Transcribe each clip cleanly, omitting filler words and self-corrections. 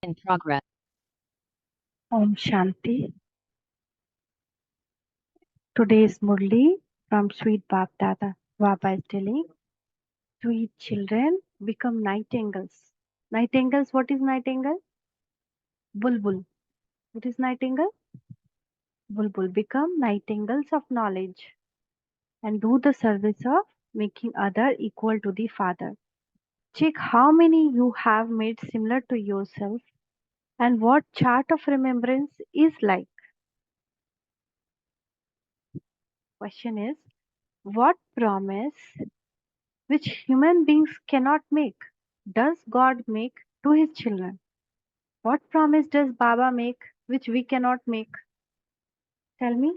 In progress. Om Shanti. Today is Murli from Sweet Bab Dada. Baba is telling, sweet children become nightingales. Nightingales, what is nightingale? Bulbul. What is nightingale? Bulbul. Become nightingales of knowledge and do the service of making other equal to the Father. Check how many you have made similar to yourself and what chart of remembrance is like. Question is, what promise which human beings cannot make, does God make to his children? What promise does Baba make which we cannot make? Tell me,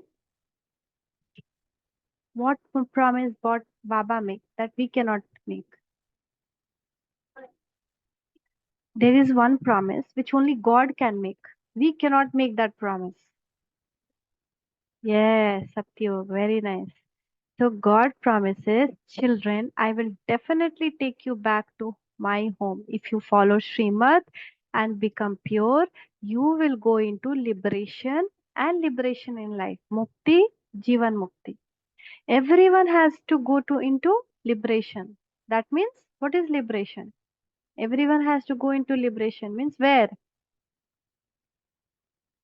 what promise Baba make that we cannot make? There is one promise which only God can make. We cannot make that promise. Yes, Satyog, very nice. So God promises, children, I will definitely take you back to my home. If you follow shrimat and become pure, you will go into liberation and liberation in life. Mukti, Jivan Mukti. Everyone has to go to into liberation. That means what is liberation? Everyone has to go into liberation. Means where?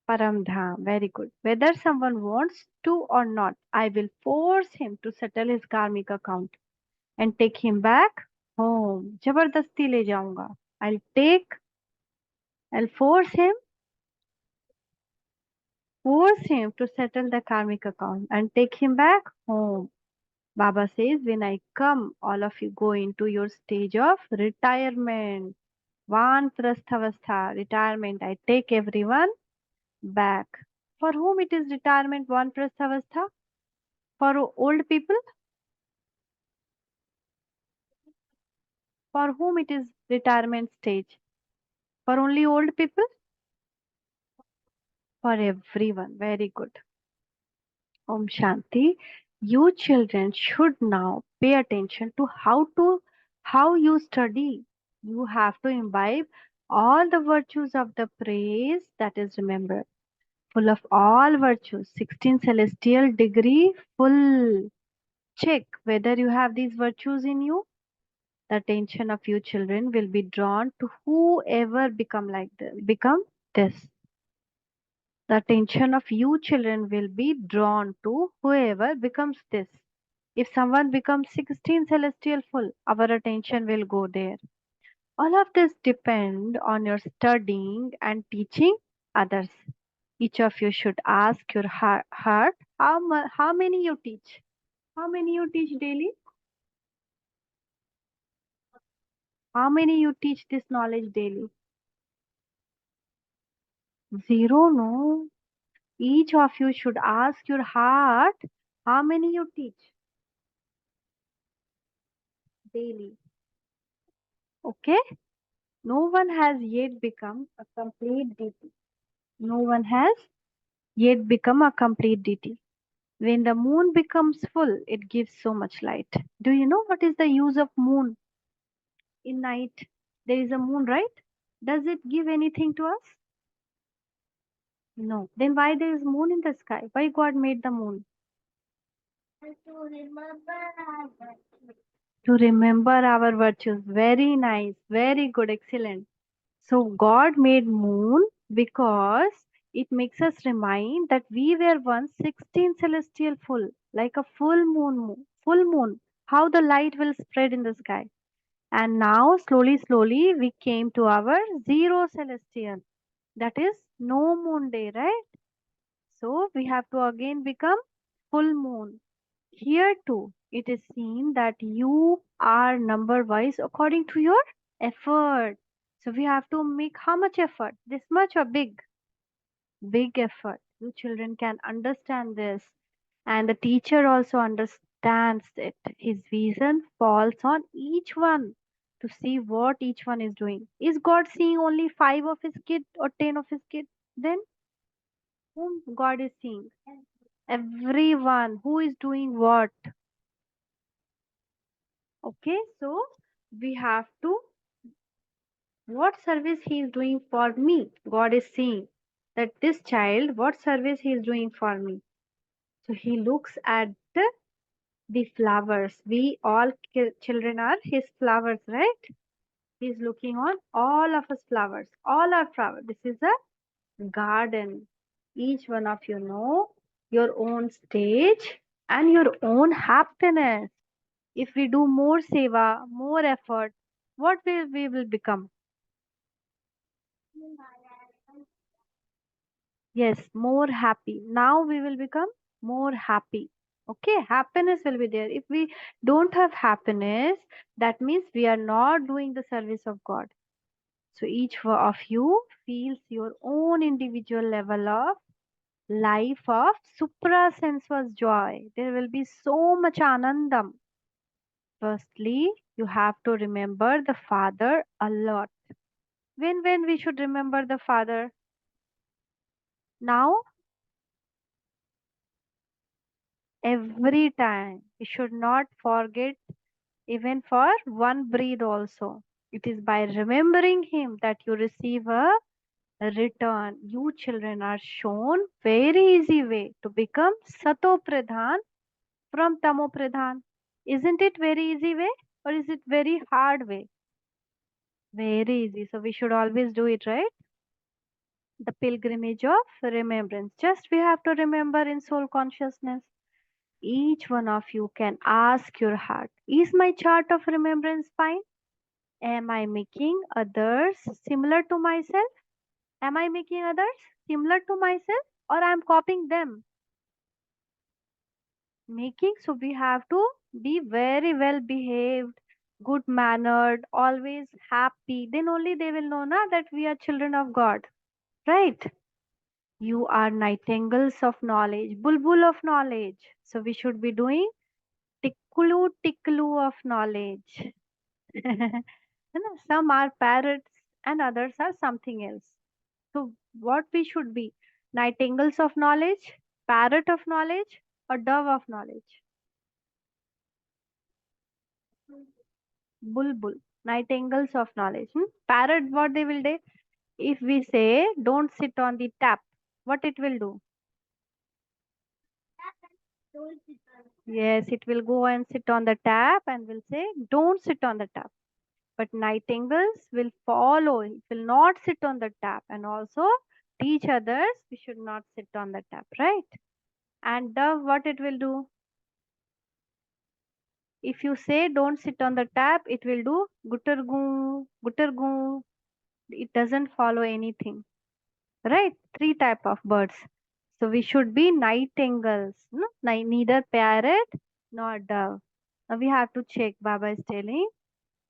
Paramdham. Very good. Whether someone wants to or not, I will force him to settle his karmic account and take him back home. जबरदस्ती ले जाऊंगा. I'll take, I'll force him to settle the karmic account and take him back home. Baba says, when I come, all of you go into your stage of retirement. Vanprasthavastha, retirement. I take everyone back. For whom it is retirement, Vanprasthavastha? For old people? For whom it is retirement stage? For only old people? For everyone. Very good. Om Shanti. You children should now pay attention to how you study. You have to imbibe all the virtues of the praise that is remembered. Full of all virtues. 16 celestial degree full. Check whether you have these virtues in you. The attention of you children will be drawn to whoever become this. The attention of you children will be drawn to whoever becomes this. If someone becomes 16 celestial full, our attention will go there. All of this depend on your studying and teaching others. Each of you should ask your heart how many you teach. How many you teach daily? How many you teach this knowledge daily? Zero, no. Each of you should ask your heart how many you teach daily. Okay? No one has yet become a complete deity. No one has yet become a complete deity. When the moon becomes full, it gives so much light. Do you know what is the use of moon in night? There is a moon, right? Does it give anything to us? No. Then why there is moon in the sky? Why God made the moon? To remember our virtues. Very nice. Very good. Excellent. So God made moon because it makes us remind that we were once 16 celestial full, like a full moon, how the light will spread in the sky. And now slowly we came to our zero celestial. That is no moon day, right? So we have to again become full moon. Here too, it is seen that you are number wise according to your effort. So we have to make how much effort? This much or big? Big effort. You children can understand this. And the teacher also understands it. His vision falls on each one to see what each one is doing. Is God seeing only 5 of his kids or 10 of his kids? Then whom God is seeing? Everyone who is doing what? Okay, so we have to What service he is doing for me? God is seeing that this child, what service he is doing for me. So he looks at the flowers. We all children are his flowers, right? He is looking on all of us flowers, all our flowers. This is a garden. Each one of you know your own stage and your own happiness. If we do more seva, more effort, what will we will become? Yes, more happy. Now we will become more happy. Okay, happiness will be there. If we don't have happiness, that means we are not doing the service of God. So each of you feels your own individual level of life of supra sensuous joy. There will be so much anandam. Firstly, you have to remember the Father a lot. When we should remember the Father? Now, every time. We should not forget even for one breath also. It is by remembering Him that you receive a return. You children are shown very easy way to become Sato Pradhan from Tamo Pradhan. Isn't it very easy way or is it very hard way? Very easy. So we should always do it, right? The pilgrimage of remembrance. Just we have to remember in soul consciousness. Each one of you can ask your heart, is my chart of remembrance fine? Am I making others similar to myself? Am I making others similar to myself or I'm copying them? Making, so we have to be very well behaved, good mannered, always happy. Then only they will know na, that we are children of God. Right? You are nightingales of knowledge, bulbul of knowledge. So we should be doing ticklu ticklu of knowledge. You know, some are parrots and others are something else. So what we should be? Nightingales of knowledge, parrot of knowledge, or dove of knowledge? Bulbul, nightingales of knowledge. Parrot, what they will do? If we say don't sit on the tap, what it will do? Yes, it will go and sit on the tap and will say don't sit on the tap. But nightingales will follow, it will not sit on the tap and also teach others we should not sit on the tap, right? And dove, what it will do? If you say don't sit on the tap, it will do guttergoo, guttergoo. It doesn't follow anything, right? Three type of birds. So we should be nightingales, no? Neither parrot nor dove. Now we have to check. Baba is telling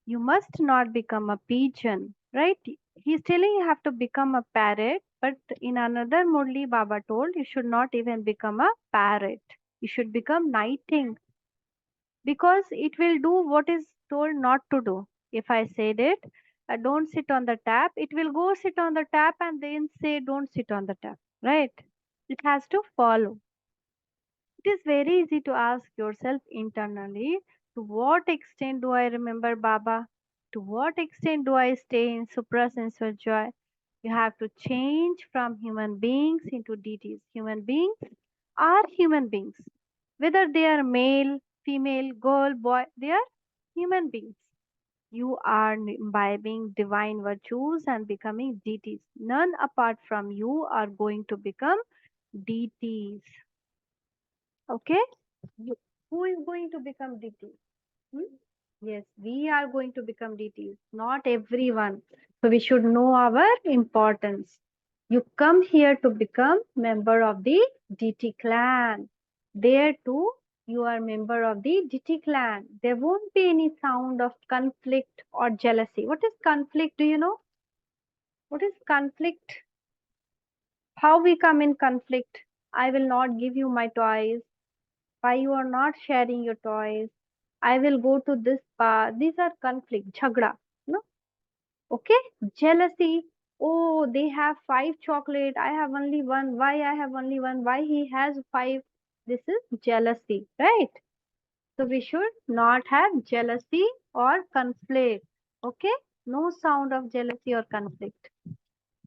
you must not become a pigeon, right? He's telling you have to become a parrot, but in another Murli Baba told you should not even become a parrot. You should become nighting because it will do what is told not to do. If I said it, don't sit on the tap, it will go sit on the tap and then say don't sit on the tap, right? It has to follow. It is very easy to ask yourself internally to what extent do I remember Baba? To what extent do I stay in suprasensual joy? You have to change from human beings into deities. Human beings are human beings. Whether they are male, female, girl, boy, they are human beings. You are imbibing divine virtues and becoming deities. None apart from you are going to become deities. Okay? You, who is going to become deity? Hmm? Yes, we are going to become deities, not everyone. So we should know our importance. You come here to become member of the deity clan. There too, you are member of the deity clan. There won't be any sound of conflict or jealousy. What is conflict? Do you know? What is conflict? How we come in conflict? I will not give you my toys. Why you are not sharing your toys? I will go to this bar. These are conflict, jhagda. No? Okay? Jealousy. Oh, they have five chocolate. I have only one. Why I have only one? Why he has five? This is jealousy, right? So we should not have jealousy or conflict. Okay? No sound of jealousy or conflict.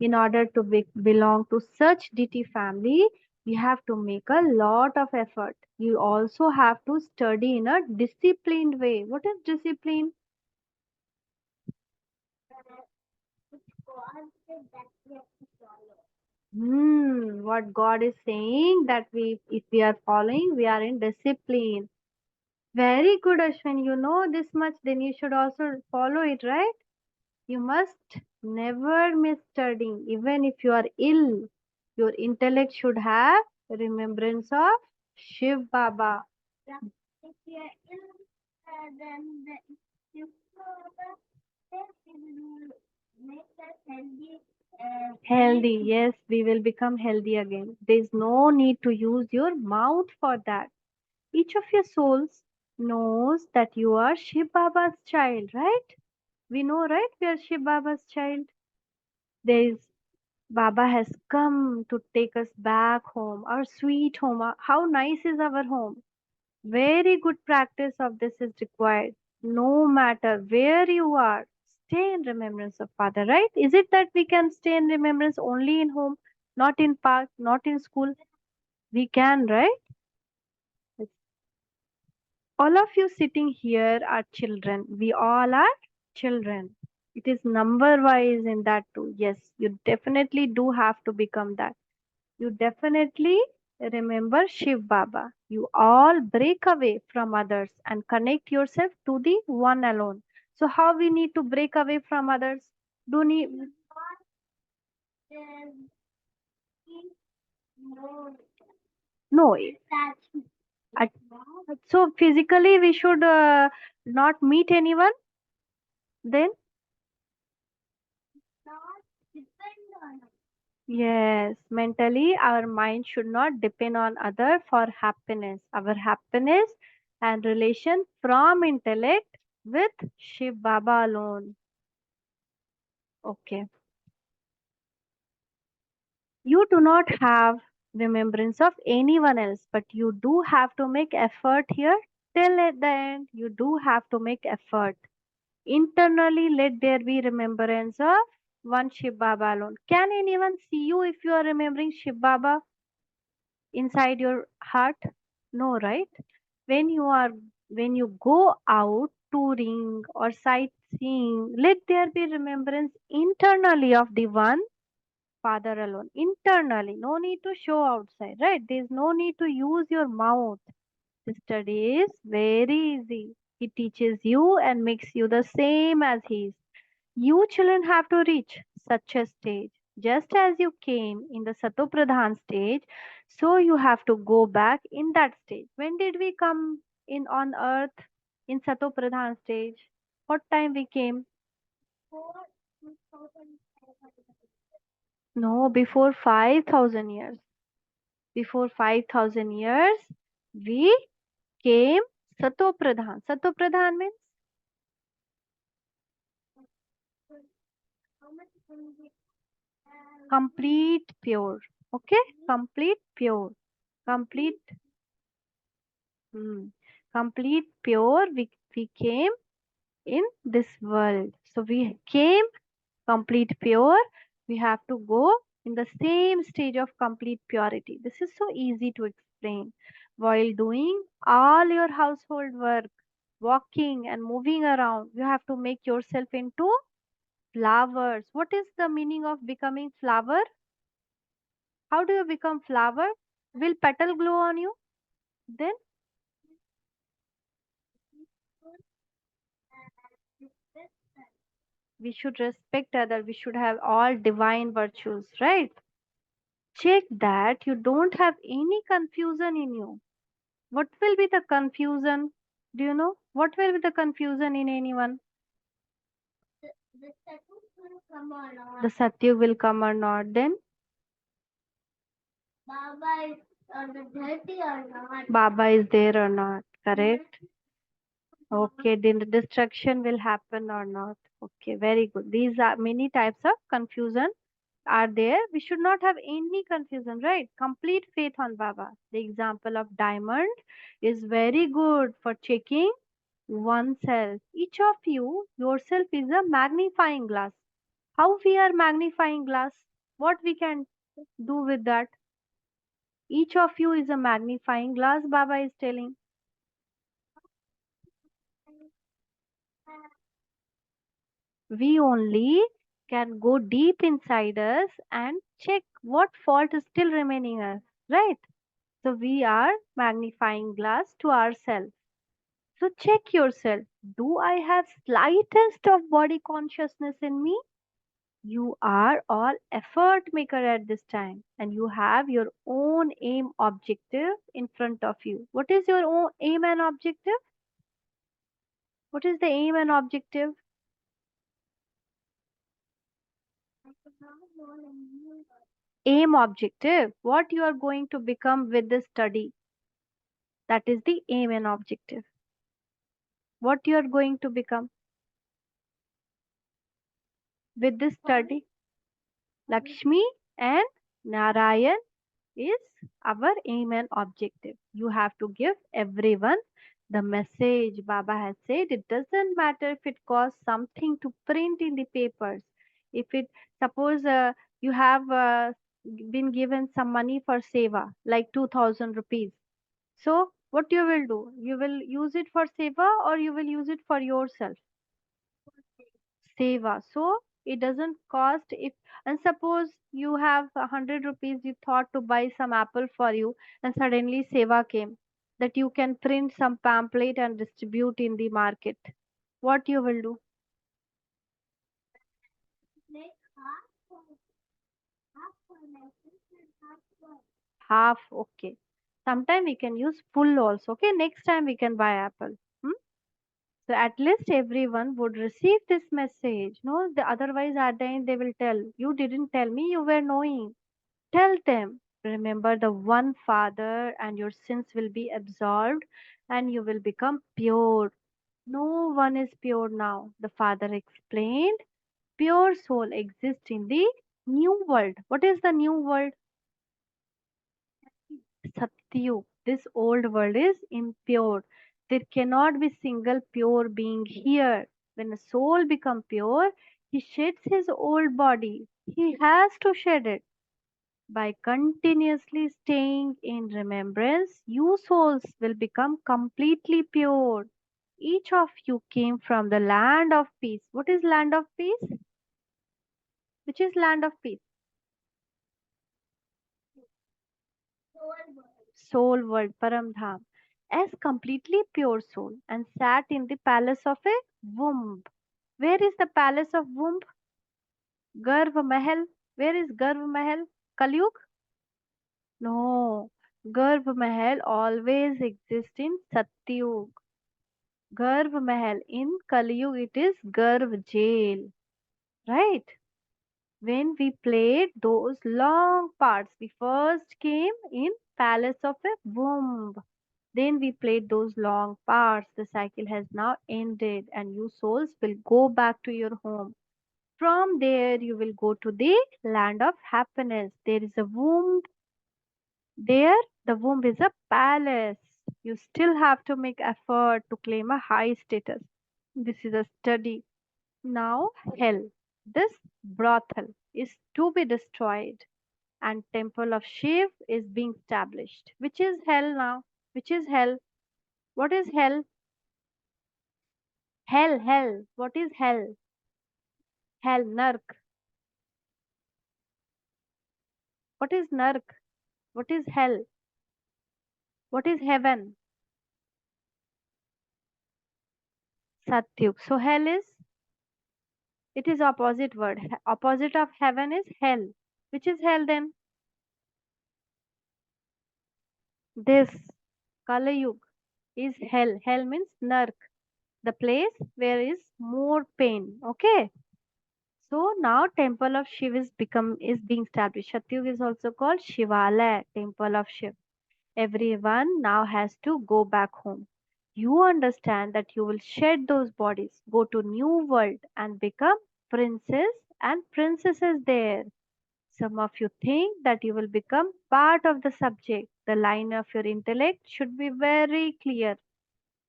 In order to belong to such deity family, you have to make a lot of effort. You also have to study in a disciplined way. What is discipline? What God is saying that if we are following, we are in discipline. Very good, Ashwin. You know this much, then you should also follow it, right? You must never miss studying, even if you are ill. Your intellect should have remembrance of Shiv Baba. Healthy, yes, we will become healthy again. There is no need to use your mouth for that. Each of your souls knows that you are Shiv Baba's child, right? We know, right? We are Shiv Baba's child. There is Baba has come to take us back home, our sweet home. How nice is our home? Very good practice of this is required. No matter where you are, stay in remembrance of Father, right? Is it that we can stay in remembrance only in home, not in park, not in school? We can, right? All of you sitting here are children. We all are children. It is number wise in that too. Yes, you definitely do have to become that. You definitely remember Shiv Baba. You all break away from others and connect yourself to the one alone. So how we need to break away from others? Do need no. At- So physically we should not meet anyone. Then yes, mentally our mind should not depend on other for happiness. Our happiness and relation from intellect with Shiv Baba alone. Okay. You do not have remembrance of anyone else, but you do have to make effort here. Till at the end, you do have to make effort. Internally, let there be remembrance of one Shiv Baba alone. Can anyone see you if you are remembering Shiv Baba inside your heart? No, right? When you are when you go out touring or sightseeing, let there be remembrance internally of the one Father alone. Internally, no need to show outside, right? There's no need to use your mouth. The study is very easy. He teaches you and makes you the same as he is. You children have to reach such a stage. Just as you came in the Satopradhan stage, so you have to go back in that stage. When did we come in on earth in Satopradhan stage? What time we came? No, before 5,000 years. Before 5,000 years, we came Satopradhan. Satopradhan means complete pure. Okay? Complete pure. Complete, hmm, complete pure. We came in this world. So we came complete pure. We have to go in the same stage of complete purity. This is so easy to explain. While doing all your household work, walking and moving around, you have to make yourself into flowers. What is the meaning of becoming flower? How do you become flower? Will petal glow on you? Then we should respect other. We should have all divine virtues, right? Check that you don't have any confusion in you. What will be the confusion? Do you know? What will be the confusion in anyone? The Satyug will come or not. Then Baba is there or not. Correct? Okay, then the destruction will happen or not. Okay, very good. These are many types of confusion are there. We should not have any confusion, right? Complete faith on Baba. The example of diamond is very good for checking oneself. Each of you, yourself is a magnifying glass. How we are magnifying glass? What we can do with that? Each of you is a magnifying glass, Baba is telling. We only can go deep inside us and check what fault is still remaining us, right? So we are magnifying glass to ourselves. So check yourself. Do I have slightest of body consciousness in me? You are all effort maker at this time and you have your own aim objective in front of you. What is your own aim and objective? What is the aim and objective? Aim objective. What you are going to become with this study. That is the aim and objective. What you are going to become with this study. Lakshmi and Narayan is our aim and objective. You have to give everyone the message. Baba has said it doesn't matter if it costs something to print in the papers. If it, suppose you have been given some money for seva, like 2000 rupees. So, what you will do? You will use it for seva or you will use it for yourself? Seva. So it doesn't cost if, and suppose you have 100 rupees, you thought to buy some apple for you, and suddenly Seva came that you can print some pamphlet and distribute in the market. What you will do? Half, okay. Sometime we can use full also. Okay, next time we can buy apple. Hmm? So at least everyone would receive this message. No, otherwise at the end they will tell you didn't tell me, you were knowing. Tell them, remember the one Father, and your sins will be absolved and you will become pure. No one is pure now. The Father explained, pure soul exists in the new world. What is the new world? Satyug. This old world is impure. There cannot be single pure being here. When a soul becomes pure, he sheds his old body. He has to shed it. By continuously staying in remembrance, you souls will become completely pure. Each of you came from the land of peace. What is land of peace? Which is land of peace? Soul world, Paramdham. As completely pure soul and sat in the palace of a womb. Where is the palace of womb? Garv Mahal. Where is Garv Mahal? Kalyug? No. Garv Mahal always exists in Satyug. Garv Mahal. In Kaliyug, it is Garv Jail. Right? When we played those long parts, we first came in Palace of a Womb. Then we played those long parts. The cycle has now ended, and you souls will go back to your home. From there, you will go to the land of happiness. There is a womb. There, the womb is a palace. You still have to make effort to claim a high status. This is a study. Now, hell, this brothel is to be destroyed, and temple of Shiv is being established. Which is hell now? Which is hell? What is hell? Hell, hell. What is hell? Hell, nark. What is nark? What is hell? What is heaven? Satyuk. So hell is, it is opposite word. Opposite of heaven is hell. Which is hell then? This Kalayug is hell. Hell means nark, the place where is more pain. Okay. So now temple of Shiv is being established. Satyug is also called Shivalaya, temple of Shiv. Everyone now has to go back home. You understand that you will shed those bodies, go to new world and become princes and princesses there. Some of you think that you will become part of the subject. The line of your intellect should be very clear.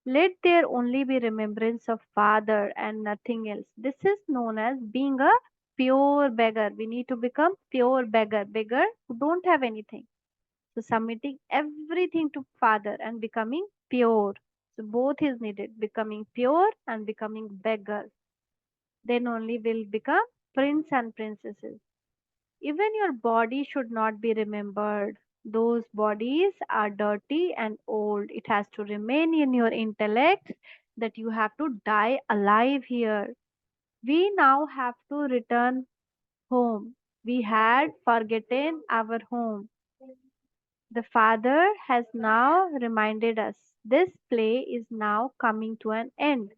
Let there only be remembrance of Father and nothing else. This is known as being a pure beggar. We need to become pure beggar. Beggar who don't have anything. So submitting everything to Father and becoming pure. So both is needed. Becoming pure and becoming beggar. Then only will become prince and princesses. Even your body should not be remembered. Those bodies are dirty and old. It has to remain in your intellect that you have to die alive here. We now have to return home. We had forgotten our home. The Father has now reminded us this play is now coming to an end.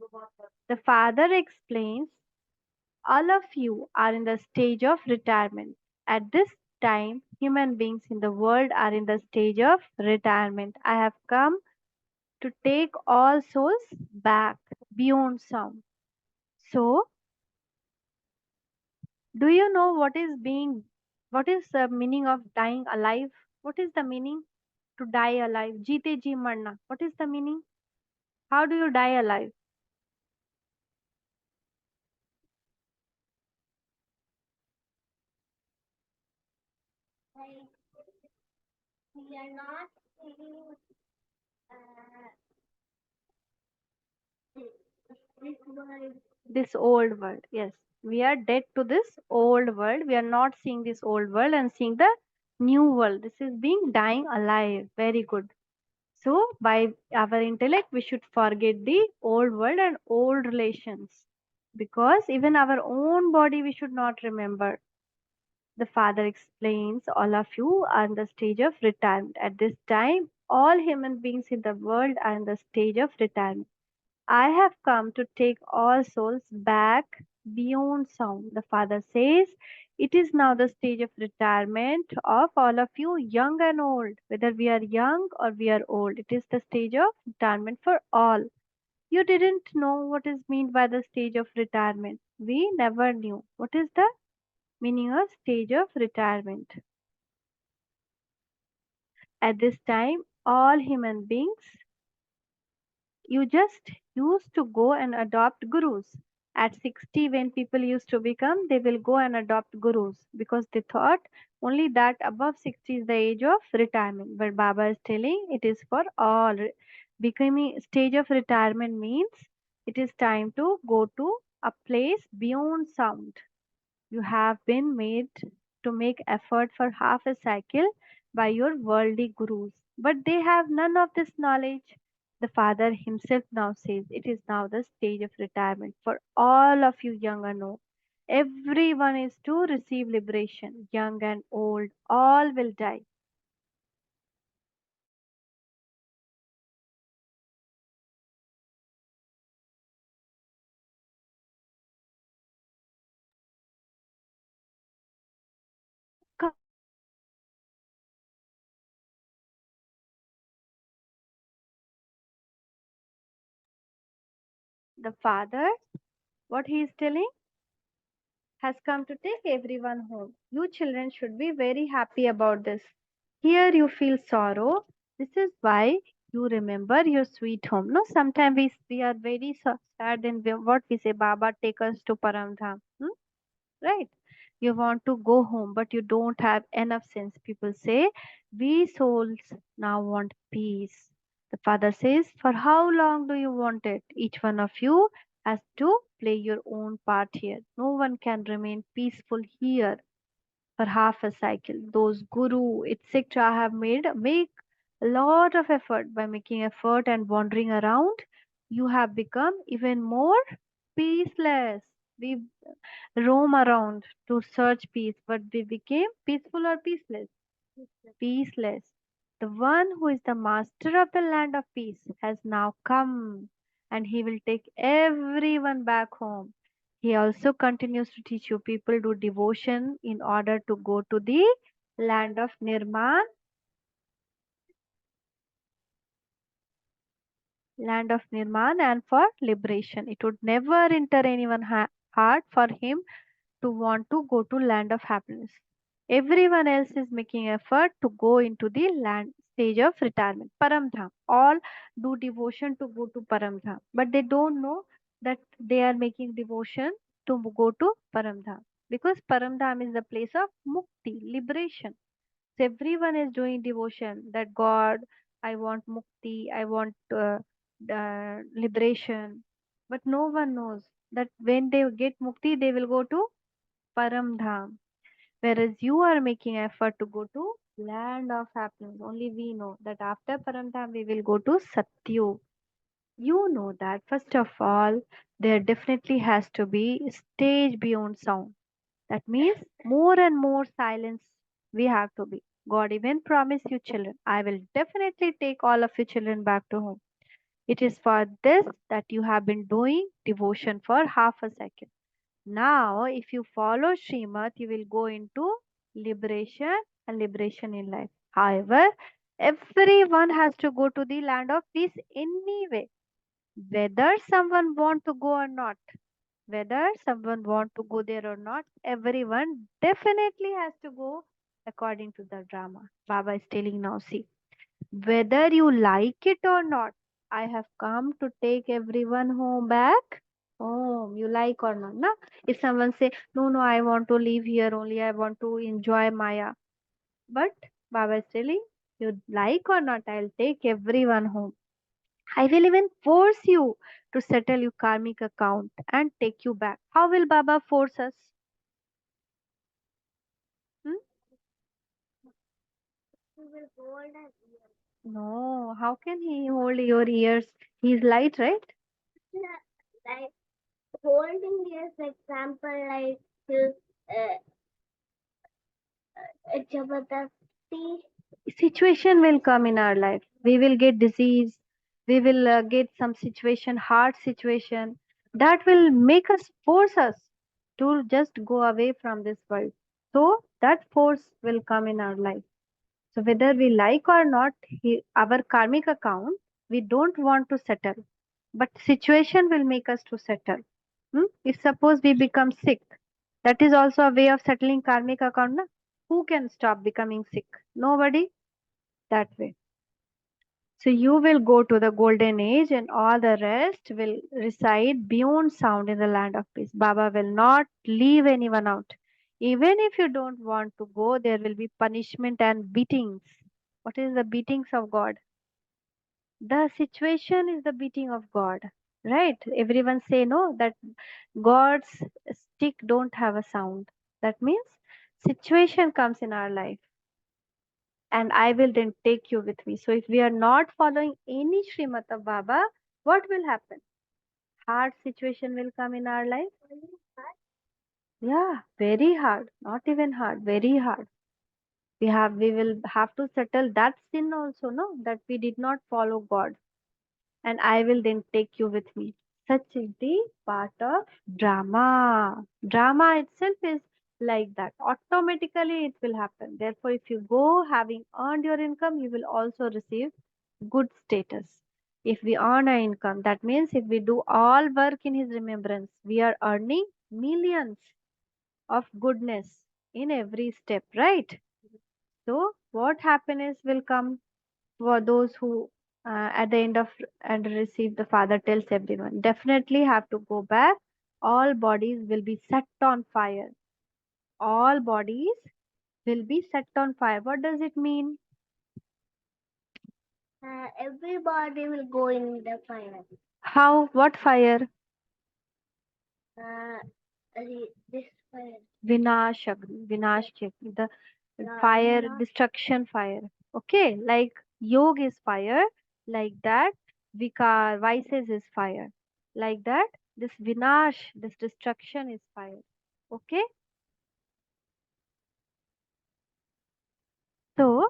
The Father explains all of you are in the stage of retirement. At this time, human beings in the world are in the stage of retirement. I have come to take all souls back beyond sound. So, do you know what is the meaning of dying alive? What is the meaning to die alive? Jeete ji marna. What is the meaning? How do you die alive? This old world. Yes, we are dead to this old world. We are not seeing this old world and seeing the new world. This is being dying alive. Very good. So, by our intellect, we should forget the old world and old relations because even our own body we should not remember. The Father explains all of you are in the stage of retirement. At this time, all human beings in the world are in the stage of retirement. I have come to take all souls back beyond sound. The Father says, it is now the stage of retirement of all of you, young and old. Whether we are young or we are old, it is the stage of retirement for all. You didn't know what is meant by the stage of retirement. We never knew. What is the meaning of stage of retirement? At this time, all human beings you just used to go and adopt gurus. At 60, when people used to become, they will go and adopt gurus because they thought only that above 60 is the age of retirement. But Baba is telling it is for all. Becoming stage of retirement means it is time to go to a place beyond sound. You have been made to make effort for half a cycle by your worldly gurus, but they have none of this knowledge. The Father himself now says it is now the stage of retirement for all of you young and old. Everyone is to receive liberation, young and old, all will die. Come, the Father, what he is telling? Has come to take everyone home. You children should be very happy about this. Here you feel sorrow. This is why you remember your sweet home. No, sometimes we are very sad and what we say, Baba, take us to Paramdham. Hmm? Right? You want to go home, but you don't have enough sense. People say, we souls now want peace. The Father says, for how long do you want it? Each one of you has to play your own part here. No one can remain peaceful here for half a cycle. Those guru, etc. have make a lot of effort. By making effort and wandering around, you have become even more peaceless. We roam around to search peace, but we became peaceful or peaceless? Peaceless. The one who is the master of the land of peace has now come and he will take everyone back home. He also continues to teach you people do devotion in order to go to the land of Nirman, land of Nirman and for liberation. It would never enter anyone's heart for him to want to go to land of happiness. Everyone else is making effort to go into the land stage of retirement. Paramdham. All do devotion to go to Paramdham, but they don't know that they are making devotion to go to Paramdham because Paramdham is the place of mukti, liberation. So everyone is doing devotion that God, I want mukti, I want liberation. But no one knows that when they get mukti, they will go to Paramdham. Whereas you are making effort to go to land of happiness. Only we know that after Paramdham we will go to Satyu. You know that first of all, there definitely has to be stage beyond sound. That means more and more silence we have to be. God even promised you children. I will definitely take all of your children back to home. It is for this that you have been doing devotion for half a second. Now, if you follow shrimat, you will go into liberation and liberation in life. However, everyone has to go to the land of peace anyway, whether someone want to go or not. Whether someone want to go there or not, everyone definitely has to go according to the drama. Baba is telling now, see, whether you like it or not, I have come to take everyone home back home. You like or not? Na? If someone say, no, no, I want to live here only, I want to enjoy Maya. But Baba is telling, you like or not, I'll take everyone home. I will even force you to settle your karmic account and take you back. How will Baba force us? Hmm? No, how can he hold your ears? He's light, right? Like holding ears, example, like Jabardasti. Situation will come in our life. We will get disease. We will get some situation, hard situation that will make us force us to just go away from this world. So that force will come in our life. So whether we like or not, our karmic account, we don't want to settle, but situation will make us to settle. If suppose we become sick, that is also a way of settling karmic account. Na? Who can stop becoming sick? Nobody. That way. So you will go to the golden age and all the rest will reside beyond sound in the land of peace. Baba will not leave anyone out. Even if you don't want to go, there will be punishment and beatings. What is the beatings of God? The situation is the beating of God. Right? Everyone say no, that God's stick don't have a sound. That means situation comes in our life and I will then take you with me. So if we are not following any Srimad of Baba, what will happen? Hard situation will come in our life. Yeah, very hard. Not even hard, very hard. We will have to settle that sin also, no? That we did not follow God. And I will then take you with me. Such is the part of drama. Drama itself is like that. Automatically it will happen. Therefore, if you go having earned your income, you will also receive good status. If we earn our income, that means if we do all work in His remembrance, we are earning millions of goodness in every step, right? So, what happiness will come for those who at the end of and receive, the father tells everyone definitely have to go back. All bodies will be set on fire. All bodies will be set on fire. What does it mean? Everybody will go in the fire. How? What fire? uh, this fire. Vinash Agni, Vinash Agni, the fire, destruction fire. Okay, like yog is fire, like that, vikar, vices is fire. Like that, this vinash, this destruction is fire. Okay, so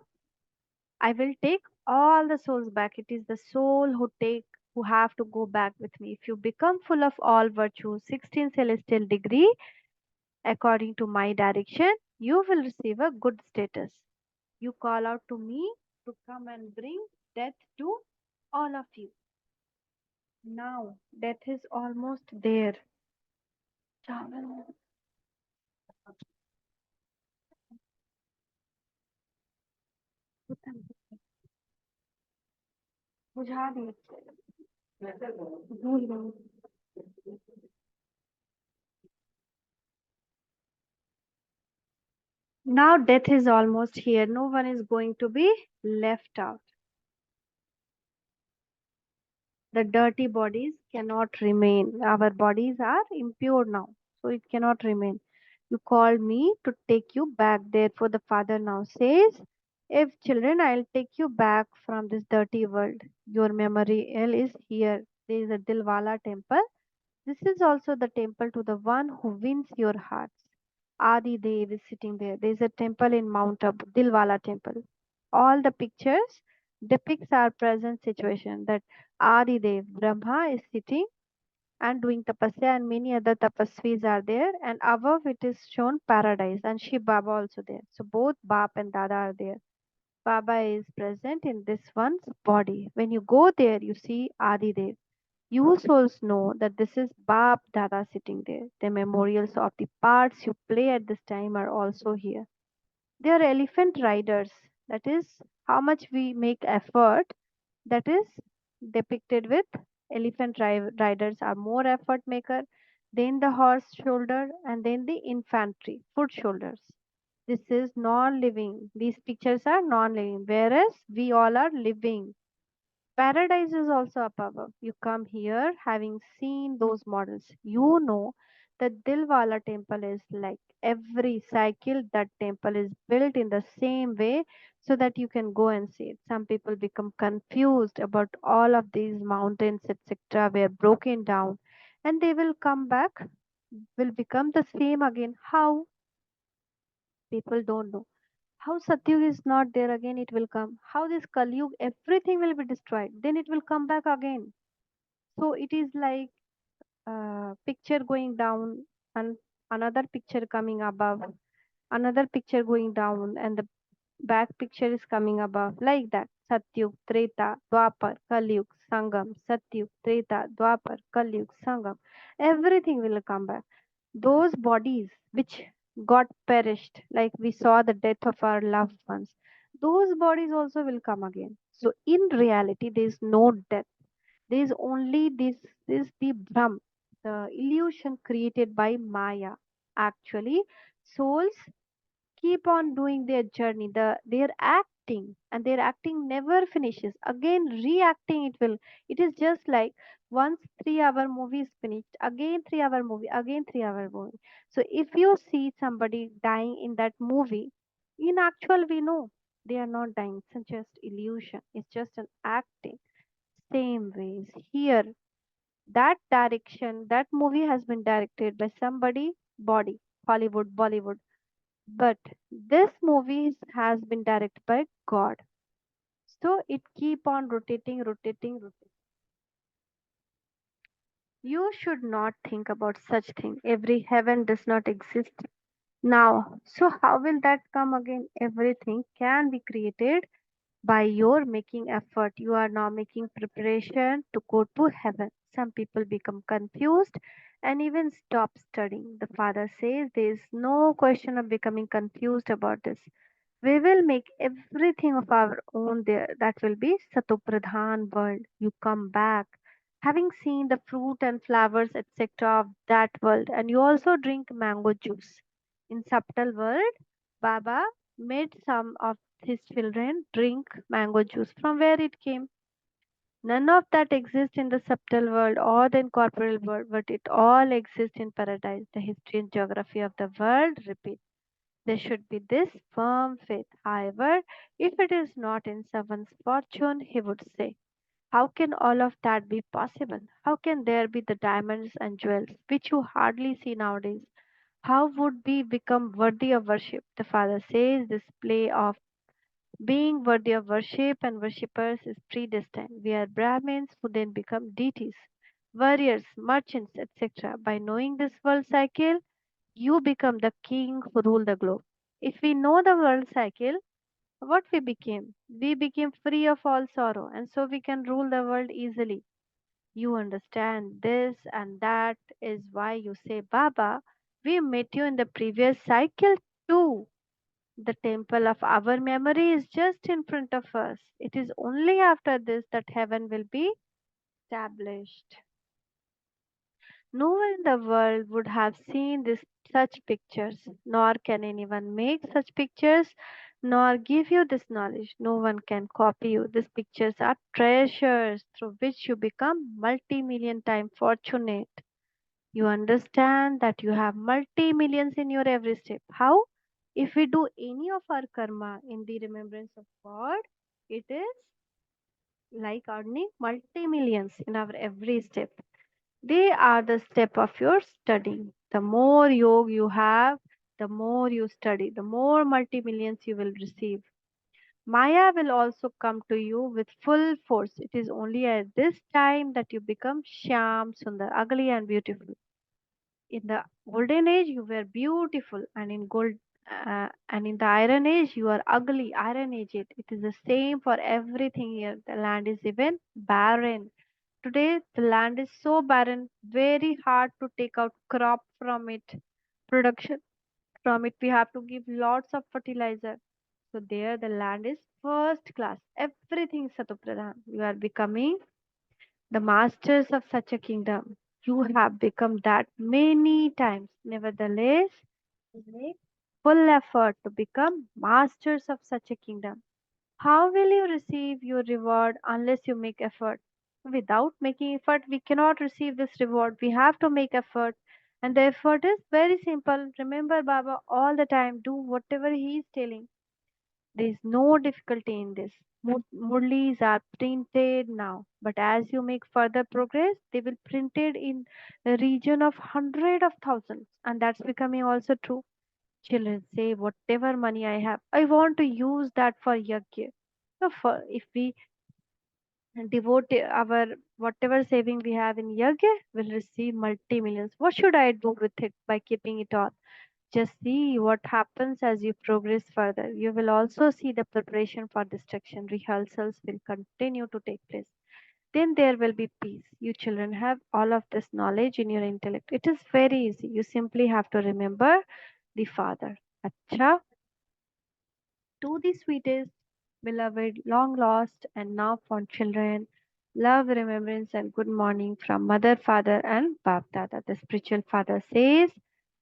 I will take all the souls back. It is the soul who have to go back with me. If you become full of all virtues, 16 celestial degree, according to my direction, you will receive a good status. You call out to me to come and bring death to all of you. Now, death is almost there. Chawal. बुझा दिए, भूल गई। Now death is almost here. No one is going to be left out. The dirty bodies cannot remain. Our bodies are impure now, so it cannot remain. You called me to take you back. Therefore, the Father now says, if children, I'll take you back from this dirty world. Your memorial is here. There is a Dilwala temple. This is also the temple to the one who wins your hearts. Adi Dev is sitting there. There is a temple in Mount Abu, Dilwala temple. All the pictures depicts our present situation that Adi Dev, Brahma is sitting and doing tapasya and many other tapasvis are there and above it is shown paradise and Shiv Baba also there. So both Bap and Dada are there. Baba is present in this one's body. When you go there, you see Adi Dev. You souls know that this is Bap Dada sitting there. The memorials of the parts you play at this time are also here. They are elephant riders. That is how much we make effort. That is depicted with riders are more effort maker than the horse shoulder and then the infantry foot shoulders. This is non-living. These pictures are non-living, whereas we all are living. Paradise is also up above. You come here having seen those models. You know that Dilwala temple is like every cycle, that temple is built in the same way so that you can go and see it. Some people become confused about all of these mountains, etc., were broken down and they will come back, will become the same again. How? People don't know. How Satyug is not there again, it will come. How this Kalyug, everything will be destroyed. Then it will come back again. So it is like picture going down and another picture coming above, another picture going down, and the back picture is coming above. Like that. Satyug, Treta, Dwapar, Kalyug, Sangam, Satyug, Treta, Dwapar, Kalyug, Sangam. Everything will come back. Those bodies which got perished, like we saw the death of our loved ones, those bodies also will come again. So in reality, there is no death. There is only this the Brahm, the illusion created by Maya. Actually, souls keep on doing their journey. Their acting and their acting never finishes. Again, reacting it will. It is just like once 3 hour movie is finished, again 3 hour movie, again 3 hour movie. So if you see somebody dying in that movie, in actual we know they are not dying. It's just illusion. It's just an acting. Same ways here, that direction, that movie has been directed by somebody, body, Hollywood, Bollywood, but this movie has been directed by God. So it keep on rotating, rotating, rotating. You should not think about such thing. Every heaven does not exist now. So how will that come again? Everything can be created by your making effort. You are now making preparation to go to heaven. Some people become confused and even stop studying. The Father says there is no question of becoming confused about this. We will make everything of our own there. That will be Satopradhan world. You come back, having seen the fruit and flowers, etc. of that world, and you also drink mango juice. In subtle world, Baba made some of his children drink mango juice. From where it came? None of that exists in the subtle world or the incorporeal world, but it all exists in paradise. The history and geography of the world repeat. There should be this firm faith. However, if it is not in someone's fortune, he would say, how can all of that be possible? How can there be the diamonds and jewels, which you hardly see nowadays? How would we become worthy of worship? The Father says this play of being worthy of worship and worshippers is predestined. We are Brahmins who then become deities, warriors, merchants, etc. By knowing this world cycle, you become the king who rule the globe. If we know the world cycle, what we became? We became free of all sorrow, and so we can rule the world easily. You understand this, and that is why you say, Baba, we met you in the previous cycle too. The temple of our memory is just in front of us. It is only after this that heaven will be established. No one in the world would have seen such pictures, nor can anyone make such pictures, nor give you this knowledge. No one can copy you. These pictures are treasures through which you become multi-million time fortunate. You understand that you have multi millions in your every step. How? If we do any of our karma in the remembrance of God, it is like earning multi millions in our every step. They are the step of your studying. The more yoga you have, the more you study, the more multi millions you will receive. Maya will also come to you with full force. It is only at this time that you become Shyam Sundar, ugly and beautiful. In the golden age you were beautiful, and in gold and in the iron age you are ugly. Iron age, it is the same for everything here. The land is even barren. Today the land is so barren, very hard to take out crop from it, production from it. We have to give lots of fertilizer. So there the land is first class, everything is satopradhan. You are becoming the masters of such a kingdom. You have become that many times. Nevertheless, make full effort to become masters of such a kingdom. How will you receive your reward unless you make effort? Without making effort, we cannot receive this reward. We have to make effort. And the effort is very simple. Remember Baba all the time. Do whatever he is telling. There is no difficulty in this. Murlis are printed now, but as you make further progress, they will printed in a region of hundred of thousands, and that's becoming also true. Children say, whatever money I have, I want to use that for yajna. So for if we devote our whatever saving we have in yajna, will receive multi millions. What should I do with it by keeping it all? Just see what happens as you progress further. You will also see the preparation for destruction. Rehearsals will continue to take place. Then there will be peace. You children have all of this knowledge in your intellect. It is very easy. You simply have to remember the Father. Acha, to the sweetest, beloved, long lost, and now found children. Love, remembrance, and good morning from Mother, Father, and Bap Dada. The spiritual father says,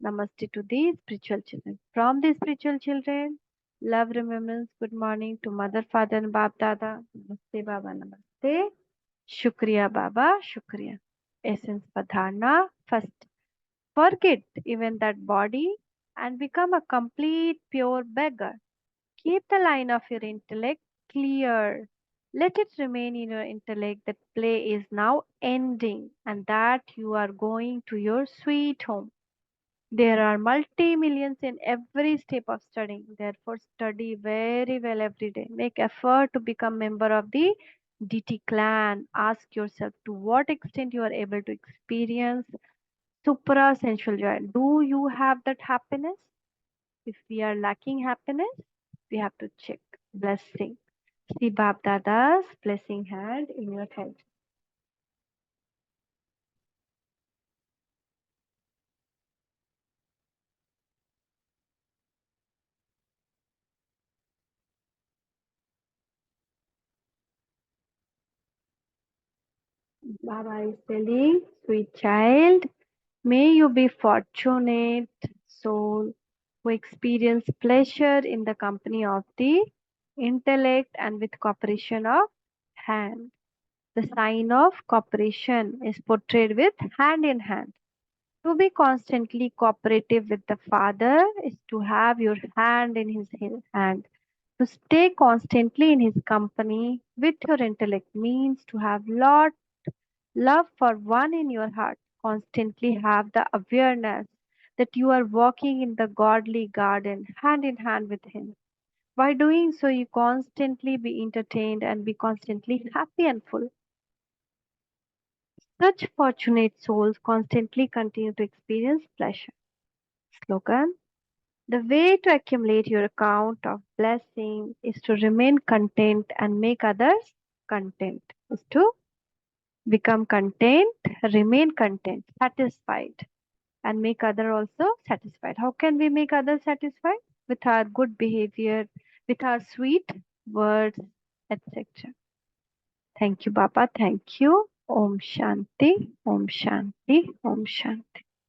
Namaste to the spiritual children. From the spiritual children, love, remembrance, good morning to Mother, Father, and Bap Dada. Namaste, Baba, Namaste. Shukriya, Baba, Shukriya. Essence for dharna. First, forget even that body and become a complete pure beggar. Keep the line of your intellect clear. Let it remain in your intellect that play is now ending and that you are going to your sweet home. There are multi millions in every step of studying. Therefore, study very well every day. Make effort to become member of the DT clan. Ask yourself to what extent you are able to experience supra sensual joy. Do you have that happiness? If we are lacking happiness, we have to check. Blessing. See Bab Dada's blessing hand in your head. Baba is telling, sweet child, may you be fortunate soul who experience pleasure in the company of the intellect and with cooperation of hand. The sign of cooperation is portrayed with hand in hand. To be constantly cooperative with the Father is to have your hand in His hand. To stay constantly in His company with your intellect means to have lot love for one in your heart. Constantly have the awareness that you are walking in the godly garden hand in hand with Him. By doing so, you constantly be entertained and be constantly happy and full. Such fortunate souls constantly continue to experience pleasure. Slogan: the way to accumulate your account of blessing is to remain content and make others content. Is to become content, remain content, satisfied, and make other also satisfied. How can we make others satisfied? with our good behavior, with our sweet words, etc. Thank you, Baba. Thank you. Om Shanti, Om Shanti, Om Shanti.